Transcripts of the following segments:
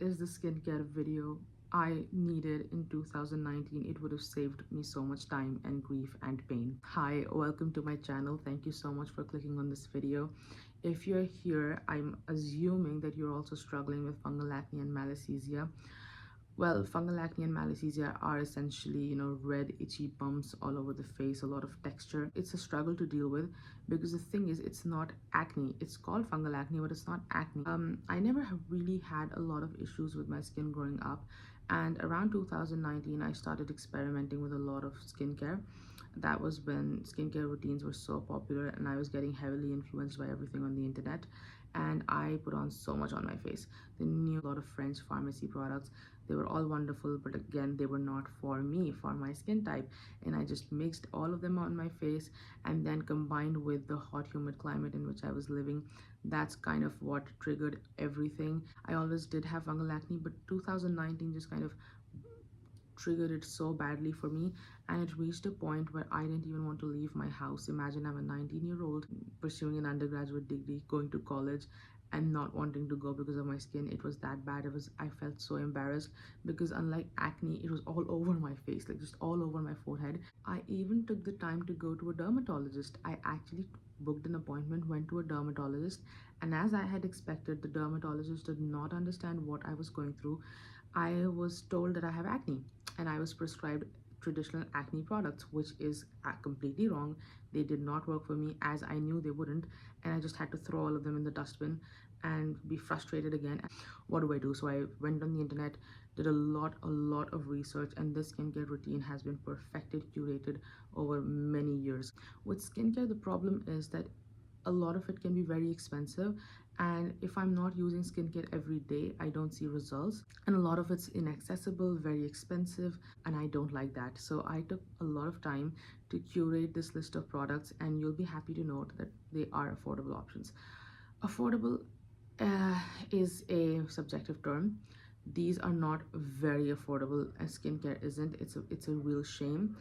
is the skincare video I needed in 2019. It would have saved me so much time and grief and pain. Hi, welcome to my channel. Thank you so much for clicking on this video. If you're here, I'm assuming that you're also struggling with fungal acne and malassezia. Well, fungal acne and malassezia are essentially, red, itchy bumps all over the face, a lot of texture. It's a struggle to deal with because the thing is, it's not acne. It's called fungal acne, but it's not acne. I never have really had a lot of issues with my skin growing up. And around 2019, I started experimenting with a lot of skincare. That was when skincare routines were so popular and I was getting heavily influenced by everything on the internet. And I put on so much on my face. The new lot of French pharmacy products, they were all wonderful, but again, they were not for me, for my skin type. And I just mixed all of them on my face, and then combined with the hot humid climate in which I was living, that's kind of what triggered everything. I always did have fungal acne, but 2019 just kind of triggered it so badly for me, and it reached a point where I didn't even want to leave my house. Imagine I'm a 19-year-old pursuing an undergraduate degree, going to college, and not wanting to go because of my skin. It was that bad. I felt so embarrassed because unlike acne, it was all over my face, like just all over my forehead. I even took the time to go to a dermatologist. I actually booked an appointment, went to a dermatologist, and as I had expected, the dermatologist did not understand what I was going through. I was told that I have acne and I was prescribed traditional acne products, which is completely wrong. They did not work for me, as I knew they wouldn't, and I just had to throw all of them in the dustbin and be frustrated again. What do I do? So I went on the internet, did a lot of research, and this skincare routine has been perfected, curated over many years. With skincare, the problem is that a lot of it can be very expensive, and if I'm not using skincare every day, I don't see results, and a lot of it's inaccessible, very expensive, and I don't like that. So I took a lot of time to curate this list of products, and you'll be happy to note that they are affordable options. Affordable is a subjective term. These are not very affordable, as skincare isn't. It's a real shame,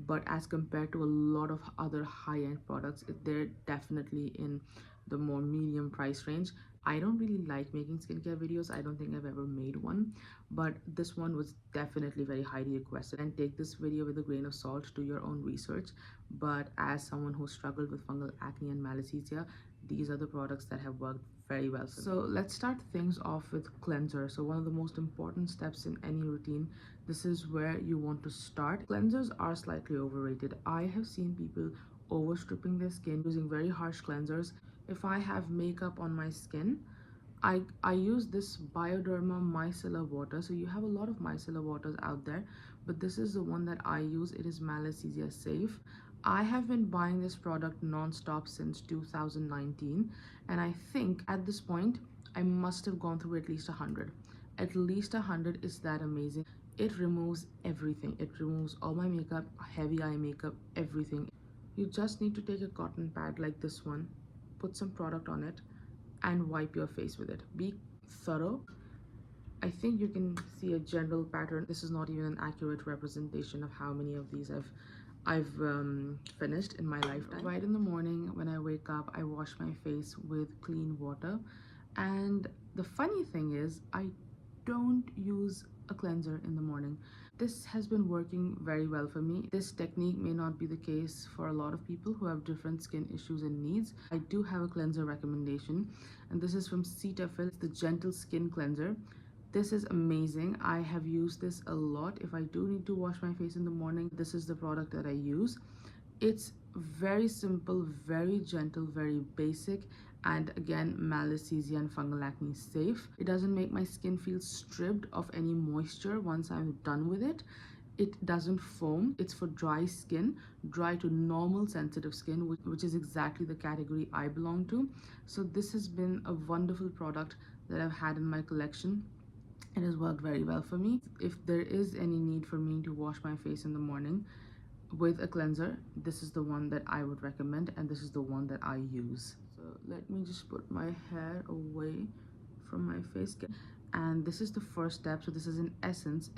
but as compared to a lot of other high-end products, they're definitely in the more medium price range. I don't really like making skincare videos. I don't think I've ever made one, but this one was definitely very highly requested. And take this video with a grain of salt, do your own research, but as someone who struggled with fungal acne and malassezia, these are the products that have worked very well for me. So let's start things off with cleanser. So one of the most important steps in any routine, this is where you want to start. Cleansers are slightly overrated. I have seen people overstripping their skin using very harsh cleansers. If I have makeup on my skin, I use this Bioderma Micellar water. So you have a lot of micellar waters out there, but this is the one that I use. It is malassezia safe. I have been buying this product non-stop since 2019, and I think at this point I must have gone through at least 100. At least 100 is that amazing. It removes everything. It removes all my makeup, heavy eye makeup, everything. You just need to take a cotton pad like this one, put some product on it, and wipe your face with it. Be thorough. I think you can see a general pattern. This is not even an accurate representation of how many of these I've finished in my lifetime. Right in the morning when I wake up, I wash my face with clean water, and the funny thing is I don't use a cleanser in the morning. This has been working very well for me. This technique may not be the case for a lot of people who have different skin issues and needs. I do have a cleanser recommendation, and this is from Cetaphil, the Gentle Skin Cleanser. This is amazing. I have used this a lot. If I do need to wash my face in the morning, this is the product that I use. It's very simple, very gentle, very basic, and again, malassezia and fungal acne safe. It doesn't make my skin feel stripped of any moisture once I'm done with it. It doesn't foam. It's for dry skin, dry to normal sensitive skin, which is exactly the category I belong to. So this has been a wonderful product that I've had in my collection. It has worked very well for me. If there is any need for me to wash my face in the morning with a cleanser, this is the one that I would recommend, and this is the one that I use. So let me just put my hair away from my face, and this is the first step. So this is an essence.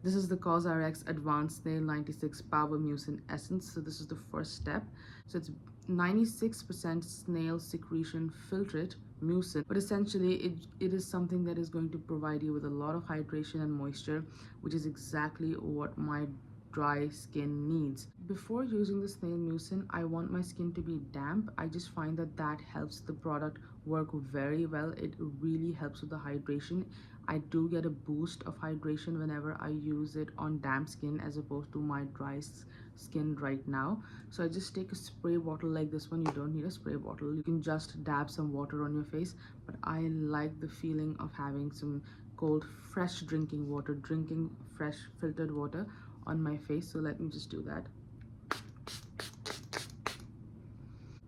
This is the COSRX Advanced Snail 96 Power Mucin Essence. So this is the first step. So it's 96% snail secretion filtrate Mucin, but essentially it is something that is going to provide you with a lot of hydration and moisture, which is exactly what my dry skin needs. Before using the Snail Mucin, I want my skin to be damp. I just find that that helps the product work very well. It really helps with the hydration. I do get a boost of hydration whenever I use it on damp skin as opposed to my dry skin right now. So I just take a spray bottle like this one. You don't need a spray bottle, you can just dab some water on your face, but I like the feeling of having some cold fresh drinking water, drinking fresh filtered water on my face. So let me just do that.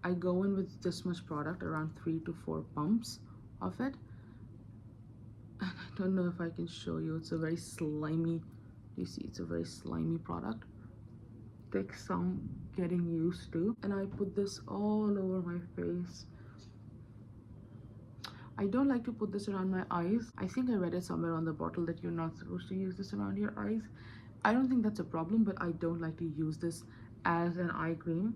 I go in with this much product, around 3 to 4 pumps of it, and I don't know if I can show you. It's a very slimy, you see, it's a very slimy product. Takes some getting used to, and I put this all over my face. I don't like to put this around my eyes. I think I read it somewhere on the bottle that you're not supposed to use this around your eyes. I don't think that's a problem, but I don't like to use this as an eye cream.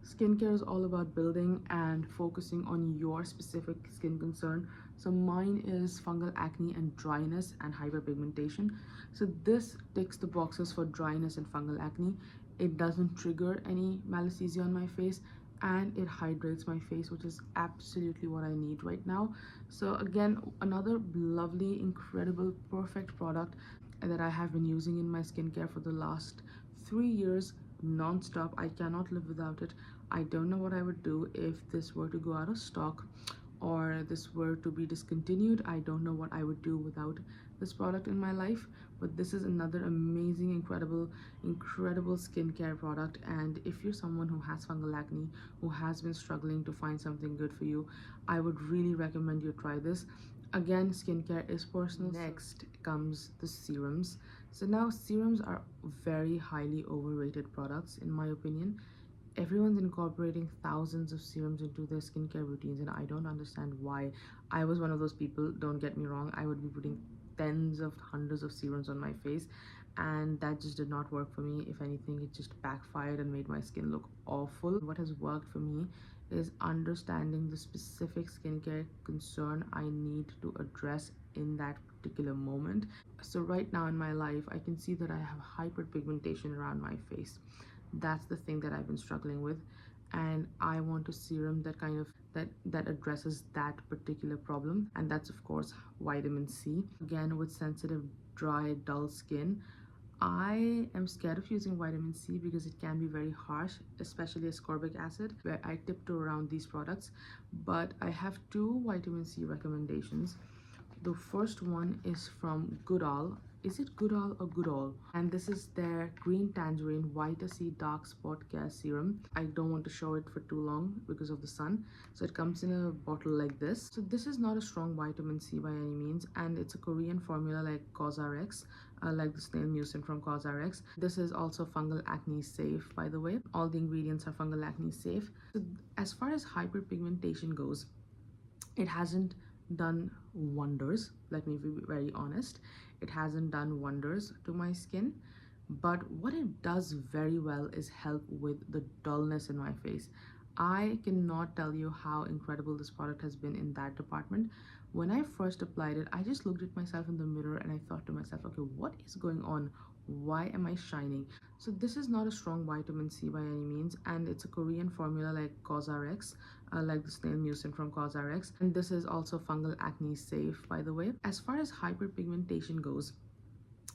Skincare is all about building and focusing on your specific skin concern. So mine is fungal acne and dryness and hyperpigmentation. So this ticks the boxes for dryness and fungal acne. It doesn't trigger any malassezia on my face, and it hydrates my face, which is absolutely what I need right now. So again, another lovely, incredible, perfect product that I have been using in my skincare for the last 3 years non-stop. I cannot live without it. I don't know what I would do if this were to go out of stock or this were to be discontinued. I don't know what I would do without this product in my life, but this is another amazing, incredible skincare product. And if you're someone who has fungal acne, who has been struggling to find something good for you, I would really recommend you try this. Again, skincare is personal. Next comes the serums. So now serums are very highly overrated products in my opinion. Everyone's incorporating thousands of serums into their skincare routines, and I don't understand why. I was one of those people, don't get me wrong. I would be putting tens of hundreds of serums on my face, and that just did not work for me. If anything, it just backfired and made my skin look awful. What has worked for me is understanding the specific skincare concern I need to address in that particular moment. So right now in my life, I can see that I have hyperpigmentation around my face. That's the thing that I've been struggling with, and I want a serum that kind of that addresses that particular problem, and that's of course vitamin C. Again, with sensitive, dry, dull skin, I am scared of using vitamin C because it can be very harsh, especially ascorbic acid, where I tiptoe around these products. But I have 2 vitamin C recommendations. The first one is from Goodal. Is it Goodal or Goodal? And this is their Green Tangerine Vita C Dark Spot Care Serum. I don't want to show it for too long because of the sun. So it comes in a bottle like this. So this is not a strong vitamin C by any means, and it's a Korean formula like COSRX, like the Snail Mucin from COSRX. This is also fungal acne safe, by the way. All the ingredients are fungal acne safe. So as far as hyperpigmentation goes, it hasn't done wonders. Let me be very honest. It hasn't done wonders to my skin, but what it does very well is help with the dullness in my face. I cannot tell you how incredible this product has been in that department. When I first applied it, I just looked at myself in the mirror and I thought to myself, okay, what is going on? Why am I shining? So this is not a strong vitamin C by any means, and it's a Korean formula like COSRX, like the Snail Mucin from COSRX, and this is also fungal acne safe, by the way. As far as hyperpigmentation goes,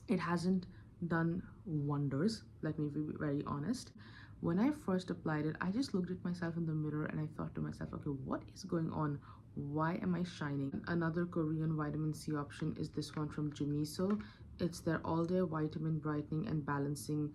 it hasn't done wonders. Let me be very honest. When I first applied it, I just looked at myself in the mirror and I thought to myself, okay, what is going on? Why am I shining? Another Korean vitamin C option is this one from Jumiso. It's their all-day vitamin brightening and balancing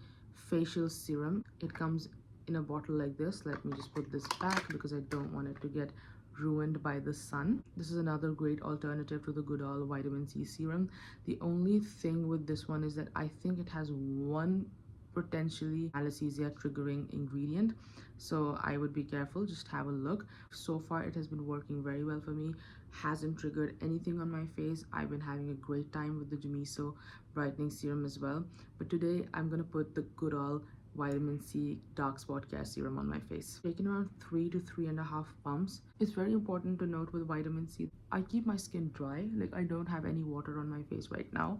facial serum. It comes in a bottle like this. Let me just put this back because I don't want it to get ruined by the sun. This is another great alternative to the Goodal vitamin C serum. The only thing with this one is that I think it has one potentially malassezia triggering ingredient, so I would be careful. Just have a look. So far it has been working very well for me, hasn't triggered anything on my face. I've been having a great time with the Jumiso brightening serum as well. But today I'm gonna put the Goodal vitamin C dark spot care serum on my face. Taking around 3 to 3.5 pumps. It's very important to note with vitamin C, I keep my skin dry, like I don't have any water on my face right now,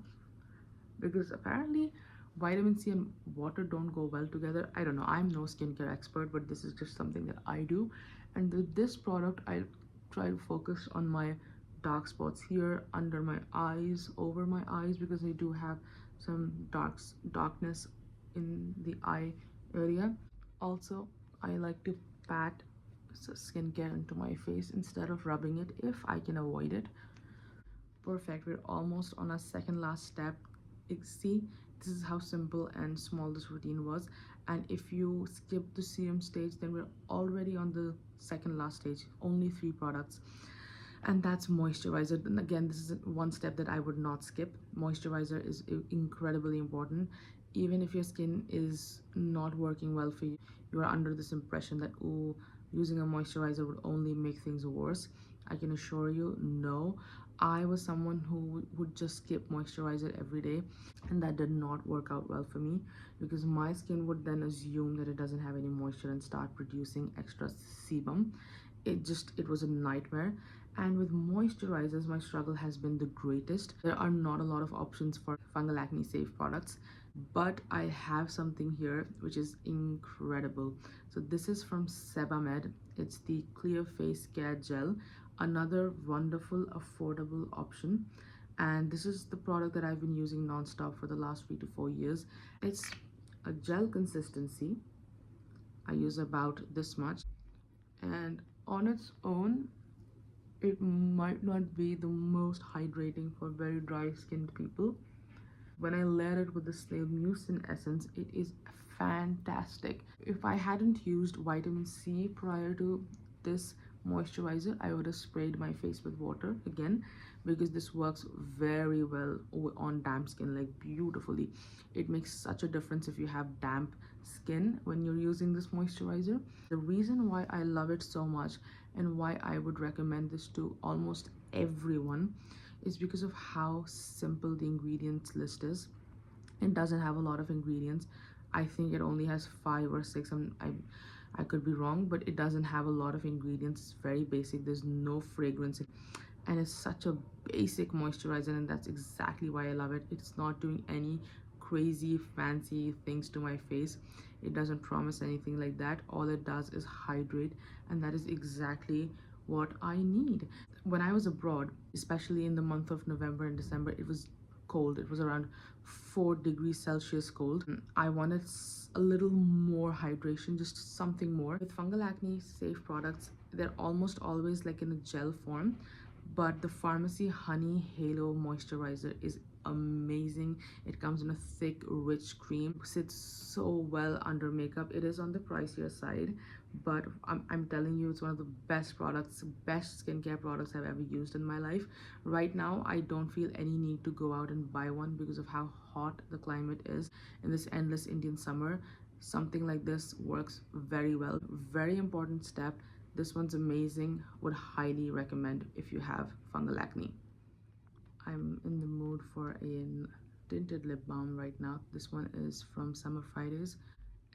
because apparently vitamin C and water don't go well together. I don't know, I'm no skincare expert, but this is just something that I do. And with this product, I try to focus on my dark spots here, under my eyes, over my eyes, because I do have some darkness in the eye area. Also, I like to pat skincare into my face instead of rubbing it if I can avoid it. Perfect, we're almost on our second last step. See, this is how simple and small this routine was. And if you skip the serum stage, then we're already on the second last stage. Only 3 products, and that's moisturizer. And again, this is one step that I would not skip. Moisturizer is incredibly important. Even if your skin is not working well for you, you are under this impression that, oh, using a moisturizer would only make things worse. I can assure you, no. I was someone who would just skip moisturizer every day, and that did not work out well for me, because my skin would then assume that it doesn't have any moisture and start producing extra sebum. It was a nightmare. And with moisturizers, my struggle has been the greatest. There are not a lot of options for fungal acne safe products, but I have something here which is incredible. So this is from Sebamed. It's the Clear Face Care Gel, another wonderful affordable option. And this is the product that I've been using non-stop for the last 3 to 4 years. It's a gel consistency. I use about this much, and on its own it might not be the most hydrating for very dry skinned people. When I layer it with the Snail Mucin essence, it is fantastic. If I hadn't used vitamin C prior to this moisturizer, I would have sprayed my face with water again, because this works very well on damp skin, like beautifully. It makes such a difference if you have damp skin when you're using this moisturizer. The reason why I love it so much and why I would recommend this to almost everyone is because of how simple the ingredients list is. It doesn't have a lot of ingredients. I think it only has 5 or 6. I could be wrong, but it doesn't have a lot of ingredients. It's very basic. There's no fragrance, and it's such a basic moisturizer, and that's exactly why I love it. It's not doing any crazy fancy things to my face. It doesn't promise anything like that. All it does is hydrate, and that is exactly what I need. When I was abroad, especially in the month of November and December, it was cold. It was around 4 degrees Celsius cold. I wanted a little more hydration, just something more. With fungal acne safe products, they're almost always like in a gel form, but the Farmacy Honey Halo Moisturizer is amazing. It comes in a thick, rich cream. Sits so well under makeup. It is on the pricier side, but I'm telling you, it's one of the best products, best skincare products I've ever used in my life. Right now, I don't feel any need to go out and buy one because of how hot the climate is in this endless Indian summer. Something like this works very well. Very important step. This one's amazing. Would highly recommend if you have fungal acne. I'm in the mood for a tinted lip balm right now. This one is from Summer Fridays.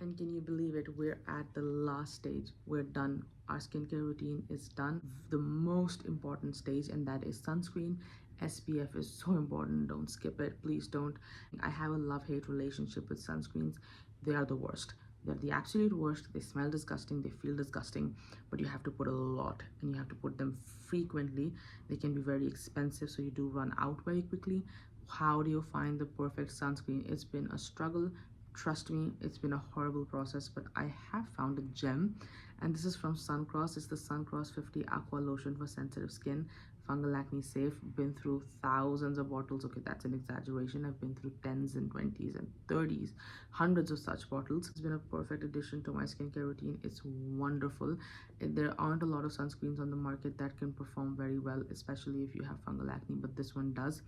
And can you believe it? We're at the last stage. We're done. Our skincare routine is done. The most important stage, and that is sunscreen. SPF is so important. Don't skip it. Please don't. I have a love-hate relationship with sunscreens. They are the worst. They're the absolute worst. They smell disgusting. They feel disgusting. But you have to put a lot, and you have to put them frequently. They can be very expensive, so you do run out very quickly. How do you find the perfect sunscreen? It's been a struggle. Trust me, it's been a horrible process, but I have found a gem, and this is from Suncros. It's the Suncros 50 Aqua Lotion for sensitive skin, fungal acne safe. Been through thousands of bottles. Okay, that's an exaggeration. I've been through 10s and 20s and 30s, hundreds of such bottles. It's been a perfect addition to my skincare routine. It's wonderful. There aren't a lot of sunscreens on the market that can perform very well, especially if you have fungal acne, but this one does.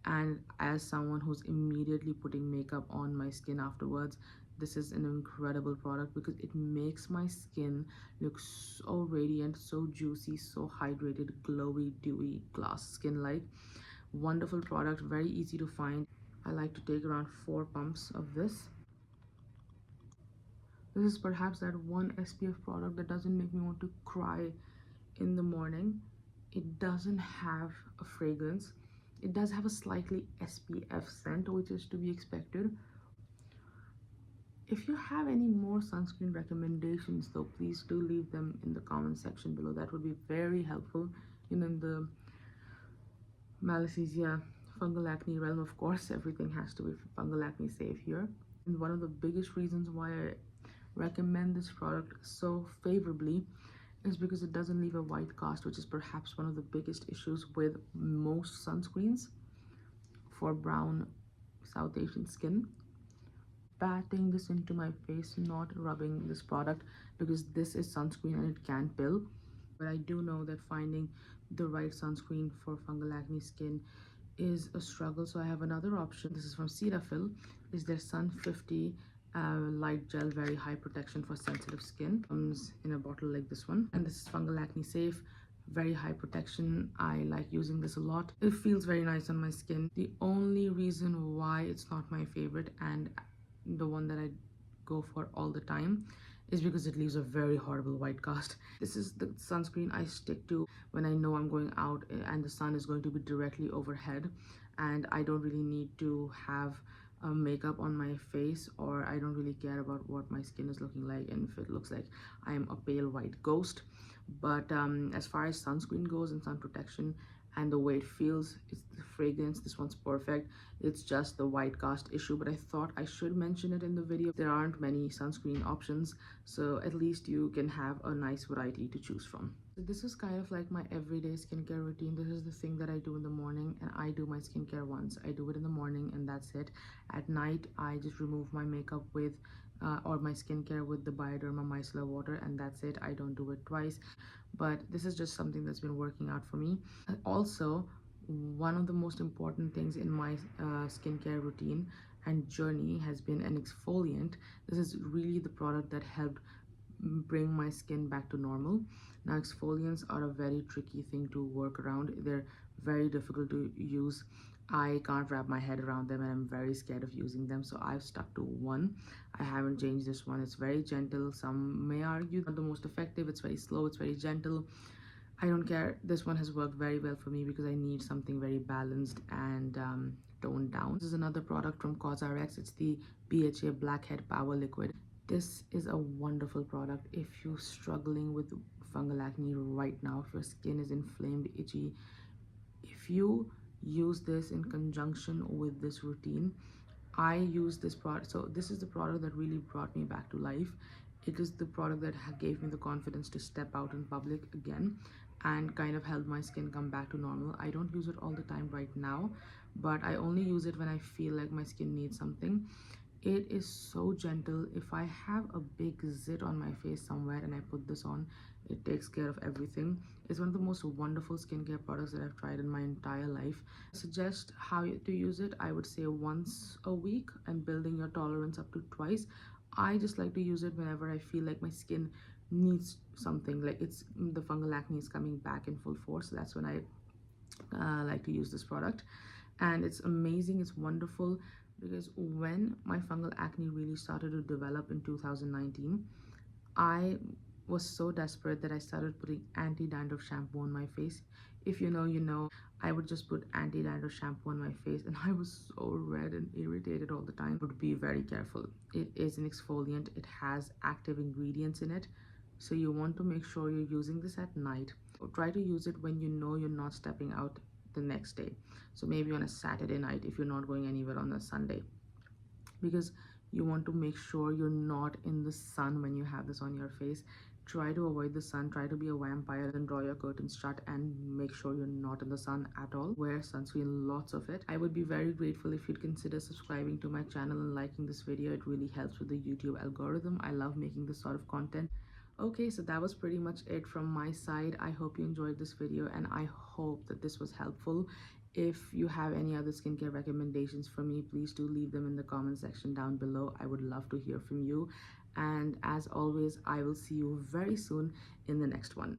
And as someone who's immediately putting makeup on my skin afterwards, this is an incredible product because it makes my skin look so radiant, so juicy, so hydrated, glowy, dewy, glass skin like. Wonderful product, very easy to find. I like to take around 4 pumps of this. This is perhaps that one SPF product that doesn't make me want to cry in the morning. It doesn't have a fragrance. It does have a slightly SPF scent, which is to be expected. If you have any more sunscreen recommendations though, please do leave them in the comment section below. That would be very helpful. In the malassezia fungal acne realm, of course, everything has to be fungal acne safe here. And one of the biggest reasons why I recommend this product so favorably is because it doesn't leave a white cast, which is perhaps one of the biggest issues with most sunscreens for brown South Asian skin. Patting this into my face, not rubbing this product, because this is sunscreen and it can pill. But I do know that finding the right sunscreen for fungal acne skin is a struggle, so I have another option. This is from Cetaphil. Is their Sun 50 light gel, very high protection for sensitive skin. Comes in a bottle like this one, and this is fungal acne safe, very high protection. I like using this a lot. It feels very nice on my skin. The only reason why it's not my favorite and the one that I go for all the time is because it leaves a very horrible white cast. This is the sunscreen I stick to when I know I'm going out and the sun is going to be directly overhead and I don't really need to have makeup on my face, or I don't really care about what my skin is looking like and if it looks like I'm a pale white ghost. But as far as sunscreen goes and sun protection and the way it feels, it's the fragrance, this one's perfect. It's just the white cast issue, but I thought I should mention it in the video. There aren't many sunscreen options, so at least you can have a nice variety to choose from. So this is kind of like my everyday skincare routine. This is the thing that I do in the morning, and I do my skincare once. I do it in the morning and that's it. At night, I just remove my makeup with or my skincare with the Bioderma micellar water, and that's it. I don't do it twice, but this is just something that's been working out for me. Also, one of the most important things in my skincare routine and journey has been an exfoliant. This is really the product that helped bring my skin back to normal. Now, exfoliants are a very tricky thing to work around. They're very difficult to use. I can't wrap my head around them and I'm very scared of using them, so I've stuck to one. I haven't changed this one. It's very gentle. Some may argue not the most effective. It's very slow, it's very gentle. I don't care. This one has worked very well for me because I need something very balanced and toned down. This is another product from COSRX. It's the BHA Blackhead Power Liquid. This is a wonderful product if you're struggling with fungal acne right now, if your skin is inflamed, itchy. If you use this in conjunction with this routine, I use this product. So this is the product that really brought me back to life. It is the product that gave me the confidence to step out in public again and kind of helped my skin come back to normal. I don't use it all the time right now, but I only use it when I feel like my skin needs something. It is so gentle. If I have a big zit on my face somewhere and I put this on, it takes care of everything. It's one of the most wonderful skincare products that I've tried in my entire life. I suggest how to use it. I would say once a week and building your tolerance up to twice. I just like to use it whenever I feel like my skin needs something, like it's the fungal acne is coming back in full force. That's when I like to use this product, and it's amazing. It's wonderful because when my fungal acne really started to develop in 2019, I was so desperate that I started putting anti-dandruff shampoo on my face. If you know, you know. I would just put anti-dandruff shampoo on my face and I was so red and irritated all the time. Would be very careful. It is an exfoliant. It has active ingredients in it. So you want to make sure you're using this at night. Or try to use it when you know you're not stepping out the next day. So maybe on a Saturday night if you're not going anywhere on a Sunday. Because you want to make sure you're not in the sun when you have this on your face. Try to avoid the sun, try to be a vampire and draw your curtains shut and make sure you're not in the sun at all. Wear sunscreen, lots of it. I would be very grateful if you'd consider subscribing to my channel and liking this video. It really helps with the YouTube algorithm. I love making this sort of content. Okay, so that was pretty much it from my side. I hope you enjoyed this video and I hope that this was helpful. If you have any other skincare recommendations for me, please do leave them in the comment section down below. I would love to hear from you. And as always, I will see you very soon in the next one.